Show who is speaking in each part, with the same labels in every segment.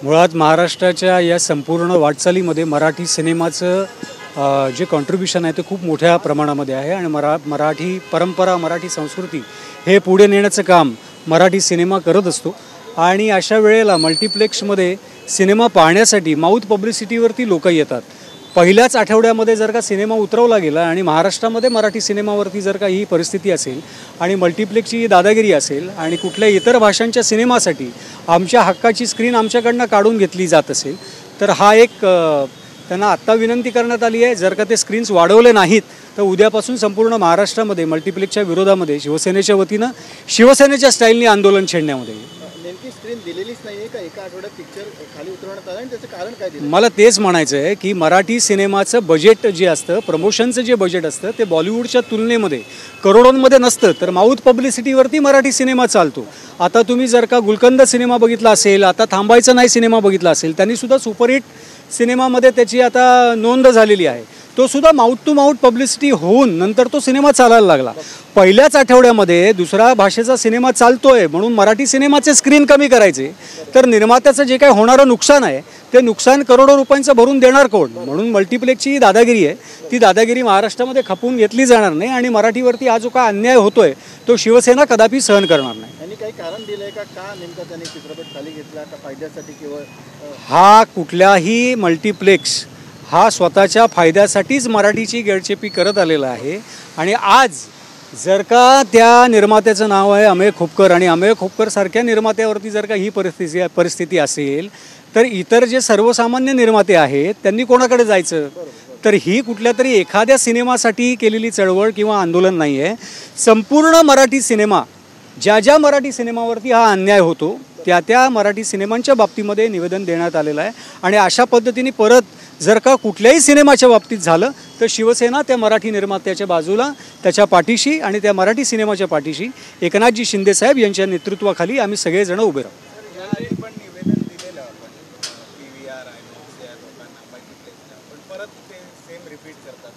Speaker 1: मुळात महाराष्ट्राच्या या संपूर्ण वाटचालीमध्ये मराठी सिनेमाचं जे कॉन्ट्रिब्युशन आहे ते खूप मोठ्या प्रमाणामध्ये आहे आणि मराठी परंपरा, मराठी संस्कृती हे पुढे नेण्याचं काम मराठी सिनेमा करत असतो. आणि अशा वेळेला मल्टिप्लेक्समध्ये सिनेमा पाहण्यासाठी माउथ पब्लिसिटीवरती लोक येतात. पहिल्याच आठवड्यामध्ये जर का सिनेमा उतरवला गेला आणि महाराष्ट्रामध्ये मराठी सिनेमावरती जर का ही परिस्थिती असेल आणि मल्टिप्लेक्सची दादागिरी असेल आणि कुठल्या इतर भाषांच्या सिनेमासाठी आमच्या हक्काची स्क्रीन आमच्याकडनं काढून घेतली जात असेल तर हा एक त्यांना आत्ता विनंती करण्यात आली आहे. जर का ते स्क्रीन्स वाढवले नाहीत तर उद्यापासून संपूर्ण महाराष्ट्रामध्ये मल्टिप्लेक्सच्या विरोधामध्ये शिवसेनेच्या वतीनं शिवसेनेच्या स्टाईलनी आंदोलन छेडण्यामध्ये
Speaker 2: नेमकी स्क्रीन दिलेलीच नाहीये का? एका आठवड्यात पिक्चर खाली उतरवण्यात आला आणि त्याचं कारण काय दिलं?
Speaker 1: मला तेच म्हणायचं आहे की मराठी सिनेमाचं बजेट जे असतं, प्रमोशनचं जे बजेट असतं ते बॉलिवूडच्या तुलनेमध्ये करोडोंमध्ये नसतं, तर माउथ पब्लिसिटीवरती मराठी सिनेमा चालतो. आता तुम्ही जर का गुलकंद सिनेमा बघितला असेल, आता थांबायचं नाही सिनेमा बघितला असेल, त्यांनीसुद्धा सुपरहिट सिनेमामध्ये त्याची आता नोंद झालेली आहे. तो सुद्धा माउथ टू माउथ पब्लिसिटी होऊन नंतर तो सिनेमा चालायला लागला. पहिल्याच आठवड्यामध्ये दुसरा भाषेचा सिनेमा चालतोय म्हणून मराठी सिनेमाचे स्क्रीन कमी करायचे तर निर्मात्याचं जे काही होणारं नुकसान आहे ते नुकसान करोडो रुपयांचं भरून देणार कोण? म्हणून मल्टिप्लेक्सची दादागिरी आहे, ती दादागिरी महाराष्ट्रामध्ये खपवून घेतली जाणार नाही आणि मराठीवरती हा जो काय अन्याय होतोय तो शिवसेना कदापि सहन करणार नाही.
Speaker 2: आणि काही कारण दिलंय का नेमका त्यांनी चित्रपट खाली घेतला का फायद्यासाठी किंवा
Speaker 1: हा कुठल्याही मल्टिप्लेक्स हा स्वतःच्या फायद्यासाठीच मराठीची गेडचेपी करत आलेला आहे. आणि आज जर का त्या निर्मात्याचं नाव आहे अमेय खोपकर आणि अमेय खोपकर सारख्या निर्मात्यावरती जर का ही परिस्थिती असेल तर इतर जे सर्वसामान्य निर्माते आहेत त्यांनी कोणाकडे जायचं? तर ही कुठल्या तरी एखाद्या सिनेमासाठी केलेली चळवळ किंवा आंदोलन नाही आहे. संपूर्ण मराठी सिनेमा ज्या मराठी सिनेमावरती हा अन्याय होतो त्या मराठी सिनेमांच्या बाबतीमध्ये निवेदन देण्यात आलेलं आहे. आणि अशा पद्धतीने परत जर का कुठल्याही सिनेमाच्या बाबतीत झालं तर शिवसेना त्या मराठी निर्मात्याच्या बाजूला, त्याच्या पाठीशी आणि त्या मराठी सिनेमाच्या पाठीशी एकनाथजी शिंदे साहेब यांच्या नेतृत्वाखाली आम्ही सगळेजण उभे राहू.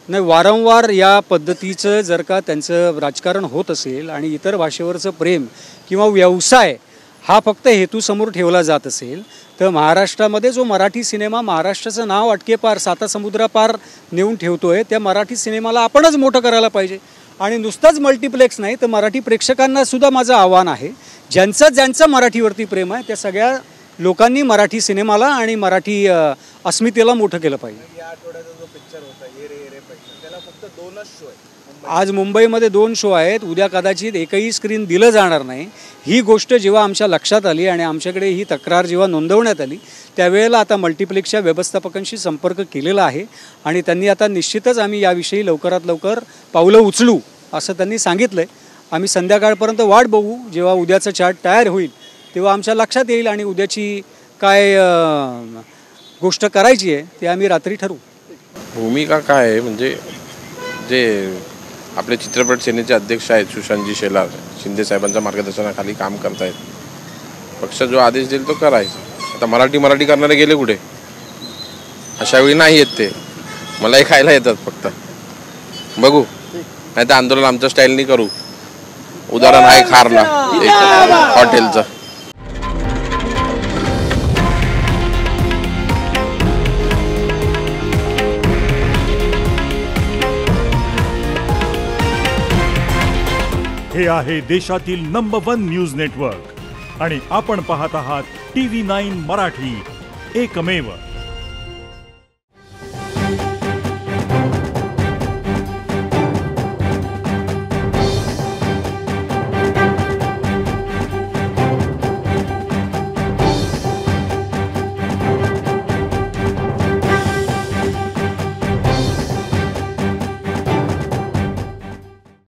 Speaker 1: नाही, वारंवार या पद्धतीचं जर का त्यांचं राजकारण होत असेल आणि इतर भाषेवरचं प्रेम किंवा व्यवसाय हा फक्त हेतूसमोर ठेवला जात असेल तर महाराष्ट्रामध्ये जो मराठी सिनेमा महाराष्ट्राचं नाव अटकेपार सातासमुद्रापार नेऊन ठेवतोय त्या मराठी सिनेमाला आपणच मोठं करायला पाहिजे. आणि नुसतंच मल्टिप्लेक्स नाही तर मराठी प्रेक्षकांना सुद्धा माझं आव्हान आहे, ज्यांचं मराठीवरती प्रेम आहे त्या सगळ्या लोकांनी मराठी सिनेमाला आणि मराठी अस्मितेला मोठं केलं पाहिजे.
Speaker 2: या आठवड्याचा जो पिक्चर होता ये रे ये रे पैसा, त्याला फक्त 2च शो आहेत.
Speaker 1: आज मुंबईमध्ये 2 शो आहेत, उद्या कदाचित एकही स्क्रीन दिलं जाणार नाही. ही गोष्ट जेव्हा आमच्या लक्षात आली आणि आमच्याकडे ही तक्रार जेव्हा नोंदवण्यात आली त्यावेळेला आता मल्टिप्लेक्सच्या व्यवस्थापकांशी संपर्क केलेला आहे आणि त्यांनी आता निश्चितच आम्ही याविषयी लवकरात लवकर पावलं उचलू असं त्यांनी सांगितलं आहे. आम्ही संध्याकाळपर्यंत वाट बघू, जेव्हा उद्याचं चार्ट तयार होईल तेव्हा आमच्या लक्षात येईल आणि उद्याची काय गोष्ट करायची आहे ते आम्ही रात्री ठरवू.
Speaker 3: भूमिका काय आहे म्हणजे जे आपले चित्रपट सेनेचे अध्यक्ष आहेत सुशांतजी शेलार, शिंदे साहेबांच्या मार्गदर्शनाखाली काम करतायत. पक्ष जो आदेश देईल तो करायचा. आता मराठी करणारे गेले कुठे? अशावेळी नाही येत ते, मलाही खायला येतात फक्त. बघू, नाही तर आंदोलन आमच्या स्टाईलनी करू. उदाहरण आहे खारला हॉटेलचं.
Speaker 4: हे आहे देशातील नंबर 1 न्यूज नेटवर्क आणि आपण पाहत आहात TV9 मराठी, एकमेव.